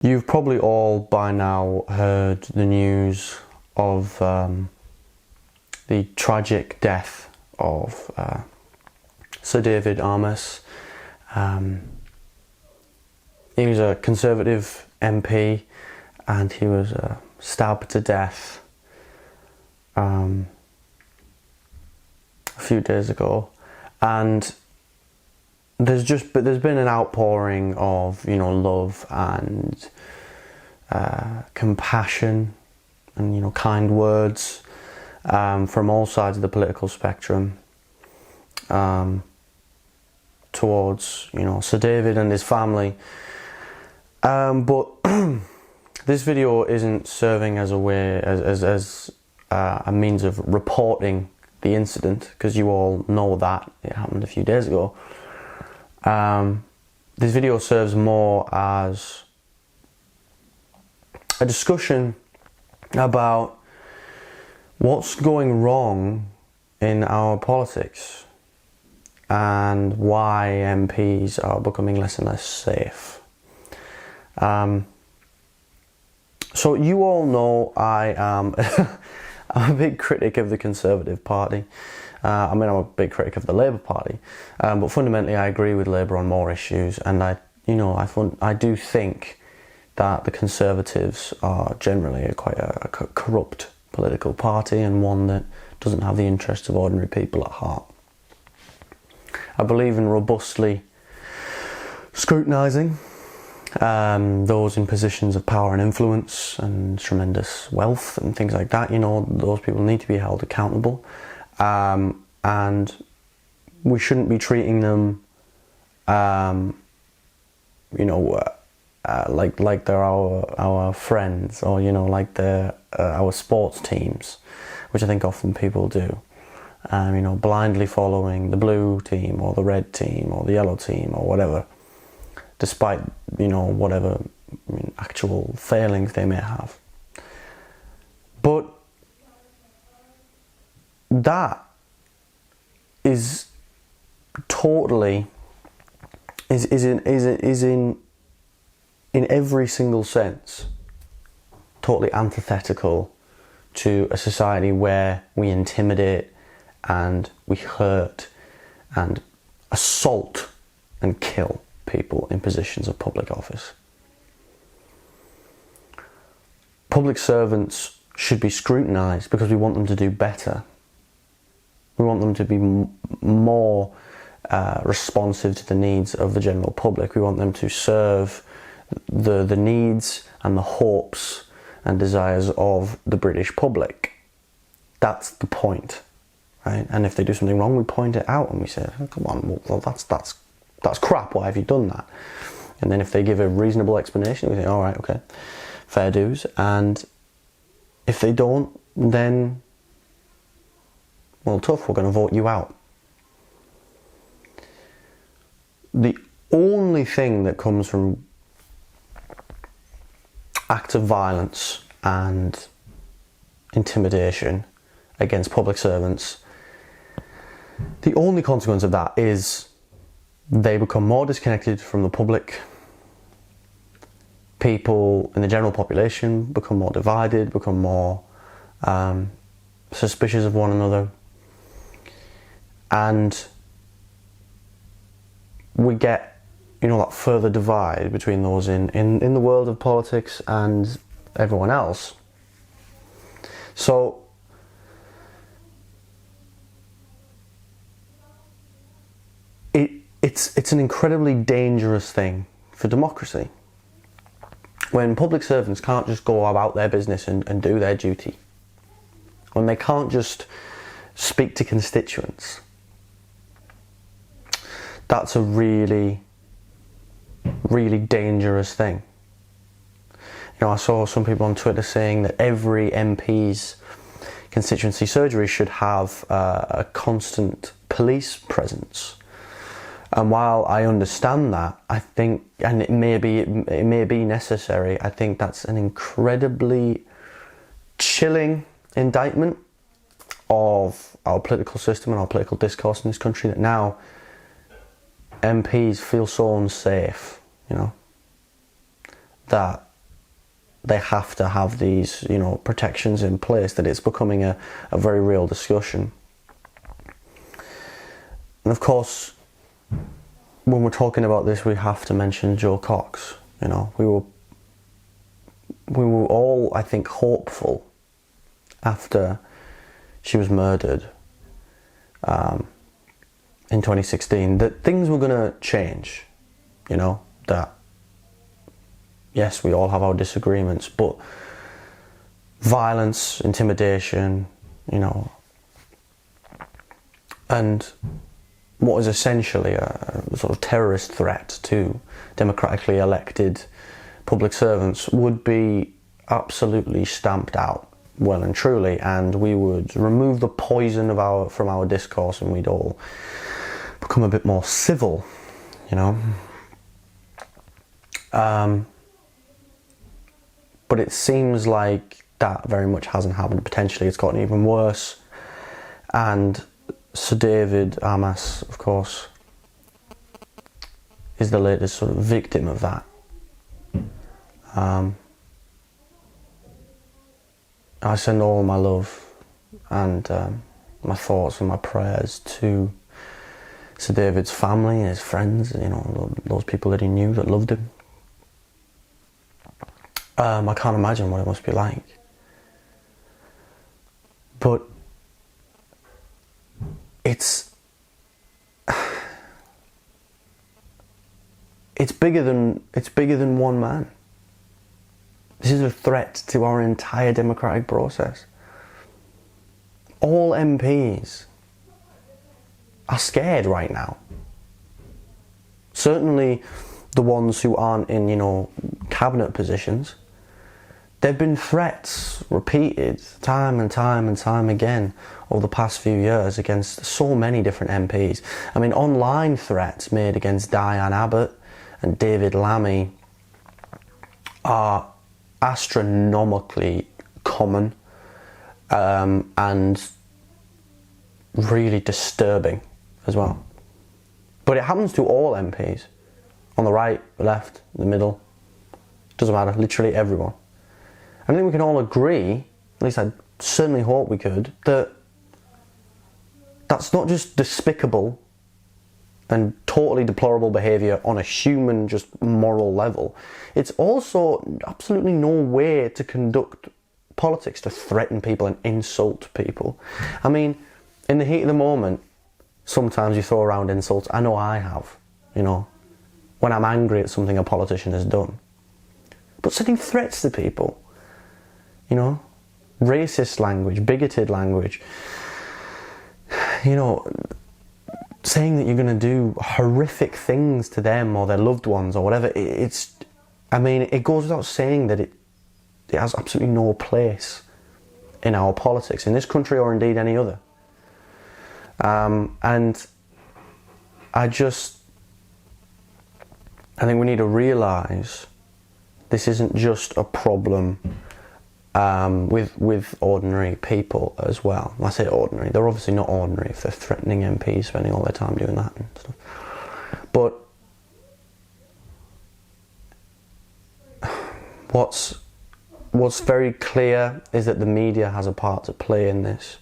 You've probably all by now heard the news of the tragic death of Sir David Amess. He was a Conservative MP and he was stabbed to death a few days ago, and there's been an outpouring of love and compassion and kind words from all sides of the political spectrum towards Sir David and his family, but this video isn't serving as a way as a means of reporting the incident, because you all know that it happened a few days ago. This video serves more as a discussion about what's going wrong in our politics and why MPs are becoming less and less safe. So you all know I am I'm a big critic of the Conservative Party. I'm a big critic of the Labour Party, but fundamentally I agree with Labour on more issues, and I do think that the Conservatives are generally quite a corrupt political party, and one that doesn't have the interests of ordinary people at heart. I believe in robustly scrutinising those in positions of power and influence and tremendous wealth and things like that. Those people need to be held accountable. And we shouldn't be treating them, like they're our friends, or like they're our sports teams, which I think often people do. Blindly following the blue team or the red team or the yellow team or whatever, despite whatever actual failings they may have. But that is totally in every single sense totally antithetical to a society where we intimidate and we hurt and assault and kill people in positions of public office. Public servants should be scrutinised because we want them to do better. We want them to be more responsive to the needs of the general public. We want them to serve the needs and the hopes and desires of the British public. That's the point, right? And if they do something wrong, we point it out and we say, oh, come on, well, that's crap, why have you done that? And then if they give a reasonable explanation, we say, all right, okay, fair dues. And if they don't, then, well, tough, we're going to vote you out. The only thing that comes from acts of violence and intimidation against public servants, the only consequence of that is they become more disconnected from the public. People in the general population become more divided, become more suspicious of one another, and we get that further divide between those in the world of politics and everyone else. So it's an incredibly dangerous thing for democracy when public servants can't just go about their business and do their duty, when they can't just speak to constituents. That's a really, really dangerous thing. I saw some people on Twitter saying that every MP's constituency surgery should have a constant police presence. And while I understand that, I think, and it may be necessary, I think that's an incredibly chilling indictment of our political system and our political discourse in this country, that now MPs feel so unsafe, that they have to have these, protections in place, that it's becoming a very real discussion. And of course, when we're talking about this, we have to mention Jo Cox. We were all, I think, hopeful after she was murdered in 2016 that things were going to change. That yes, we all have our disagreements, but violence, intimidation, and what is essentially a sort of terrorist threat to democratically elected public servants would be absolutely stamped out well and truly, and we would remove the poison from our discourse, and we'd all become a bit more civil, but it seems like that very much hasn't happened. Potentially it's gotten even worse, and Sir David Amess, of course, is the latest sort of victim of that. I send all my love and my thoughts and my prayers to Sir David's family, his friends, those people that he knew that loved him. I can't imagine what it must be like. But it's bigger than one man. This is a threat to our entire democratic process. All MPs are scared right now. Certainly the ones who aren't in, cabinet positions. There have been threats repeated time and time and time again over the past few years against so many different MPs. I mean, online threats made against Diane Abbott and David Lammy are astronomically common and really disturbing as well. But it happens to all MPs, on the right, the left, the middle, doesn't matter, literally everyone. I think we can all agree, at least I certainly hope we could, that that's not just despicable and totally deplorable behaviour on a human, just moral level. It's also absolutely no way to conduct politics, to threaten people and insult people. I mean, in the heat of the moment, sometimes you throw around insults. I know I have, when I'm angry at something a politician has done. But sending threats to people, racist language, bigoted language, saying that you're going to do horrific things to them or their loved ones or whatever, it goes without saying that it has absolutely no place in our politics, in this country or indeed any other. And I think we need to realise this isn't just a problem with ordinary people as well. When I say ordinary, they're obviously not ordinary if they're threatening MPs, spending all their time doing that and stuff. But what's very clear is that the media has a part to play in this.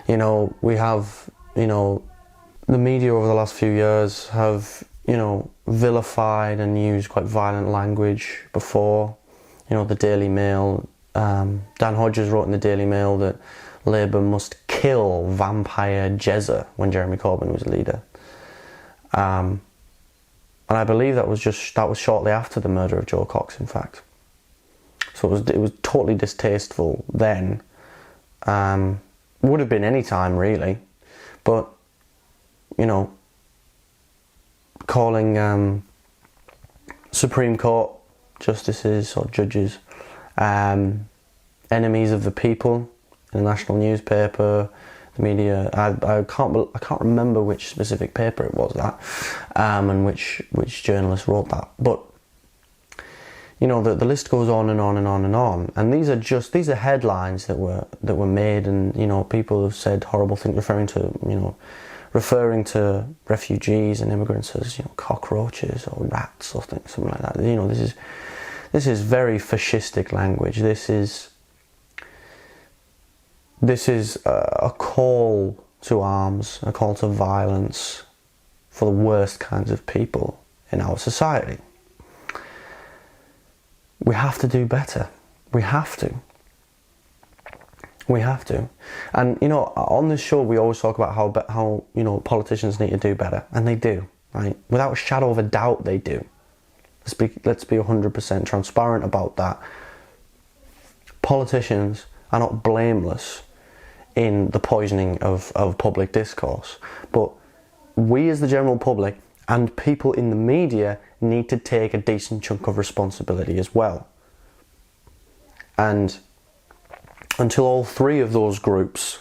We have, the media over the last few years have, vilified and used quite violent language before. The Daily Mail, Dan Hodges wrote in the Daily Mail that Labour must kill vampire Jezza when Jeremy Corbyn was leader. And I believe that was shortly after the murder of Jo Cox, in fact. So it was totally distasteful then. Would have been any time really, but calling Supreme Court justices or judges enemies of the people in the national newspaper, the media. I can't remember which specific paper it was that, and which journalist wrote that. But the list goes on and on and on and on. And these are headlines that were made, and people have said horrible things referring to refugees and immigrants as cockroaches or rats or something like that. This is very fascistic language. This is a call to arms, a call to violence for the worst kinds of people in our society. We have to do better. We have to. We have to. And, you know, on this show we always talk about how you know, politicians need to do better. And they do, right? Without a shadow of a doubt they do. Let's be 100% transparent about that. Politicians are not blameless in the poisoning of public discourse. But we as the general public and people in the media need to take a decent chunk of responsibility as well. And until all three of those groups,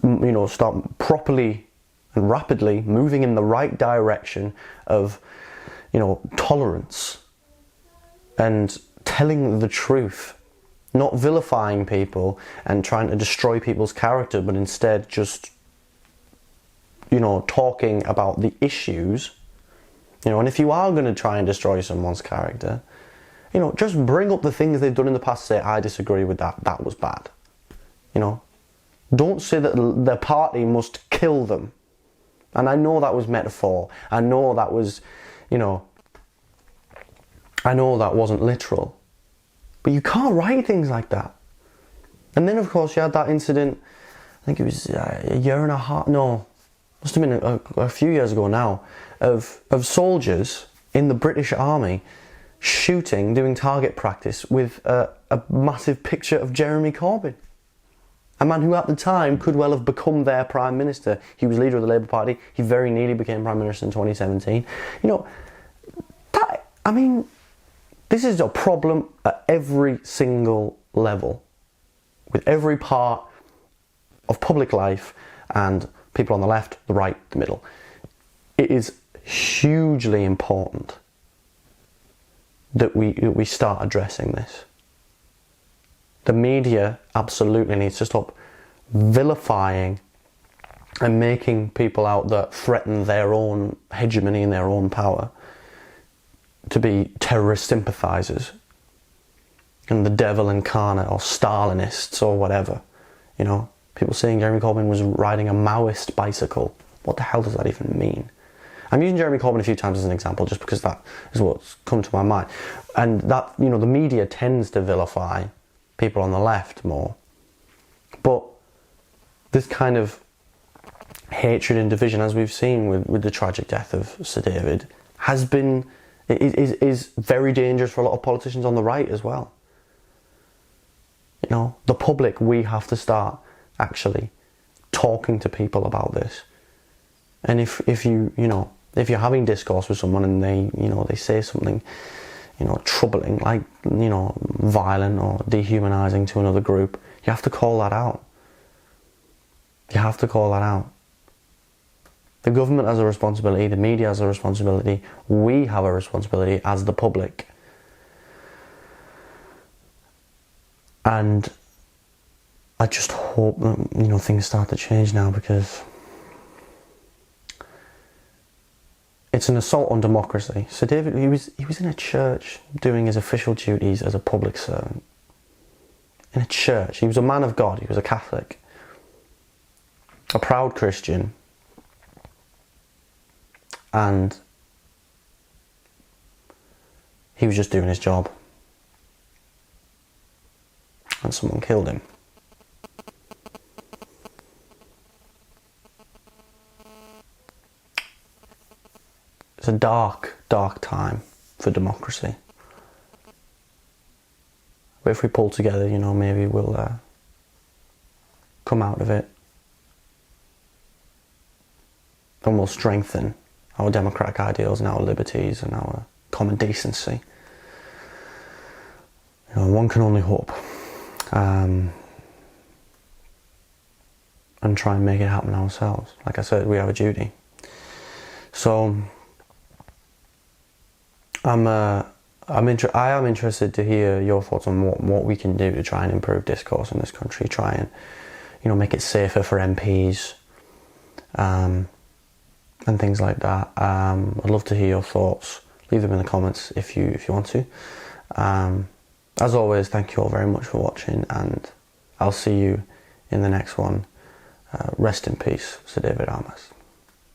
you know, start properly and rapidly moving in the right direction of, you know, tolerance and telling the truth, not vilifying people and trying to destroy people's character, but instead just, you know, talking about the issues, you know. And if you are going to try and destroy someone's character, you know, just bring up the things they've done in the past. Say, I disagree with that, that was bad. You know, don't say that the party must kill them. And I know that was metaphor. I know that was, you know, I know that wasn't literal. But you can't write things like that. And then, of course, you had that incident, I think it was a year and a half, no, must have been a few years ago now, of soldiers in the British Army shooting, doing target practice with a massive picture of Jeremy Corbyn. A man who at the time could well have become their Prime Minister. He was leader of the Labour Party. He very nearly became Prime Minister in 2017. You know, that, I mean, this is a problem at every single level, with every part of public life and people on the left, the right, the middle. It is hugely important that we start addressing this. The media absolutely needs to stop vilifying and making people out that threaten their own hegemony and their own power to be terrorist sympathisers and the devil incarnate or Stalinists or whatever. You know, people saying Jeremy Corbyn was riding a Maoist bicycle. What the hell does that even mean? I'm using Jeremy Corbyn a few times as an example just because that is what's come to my mind. And that, you know, the media tends to vilify people on the left more. But this kind of hatred and division, as we've seen with the tragic death of Sir David, is very dangerous for a lot of politicians on the right as well. You know, the public, we have to start actually talking to people about this. And if you're having discourse with someone and they say something, you know, troubling, like, you know, violent or dehumanizing to another group, you have to call that out. You have to call that out. The government has a responsibility, the media has a responsibility, we have a responsibility as the public. And I just hope that, you know, things start to change now, because it's an assault on democracy. So David, he was in a church doing his official duties as a public servant. In a church. He was a man of God. He was a Catholic. A proud Christian. And he was just doing his job. And someone killed him. It's a dark, dark time for democracy. But if we pull together, you know, maybe we'll come out of it. And we'll strengthen our democratic ideals and our liberties and our common decency. You know, one can only hope. And try and make it happen ourselves. Like I said, we have a duty. So I am interested to hear your thoughts on what we can do to try and improve discourse in this country, try and, you know, make it safer for MPs, and things like that. I'd love to hear your thoughts. leave them in the comments if you want to. As always, thank you all very much for watching, and I'll see you in the next one. Rest in peace, Sir David Amess.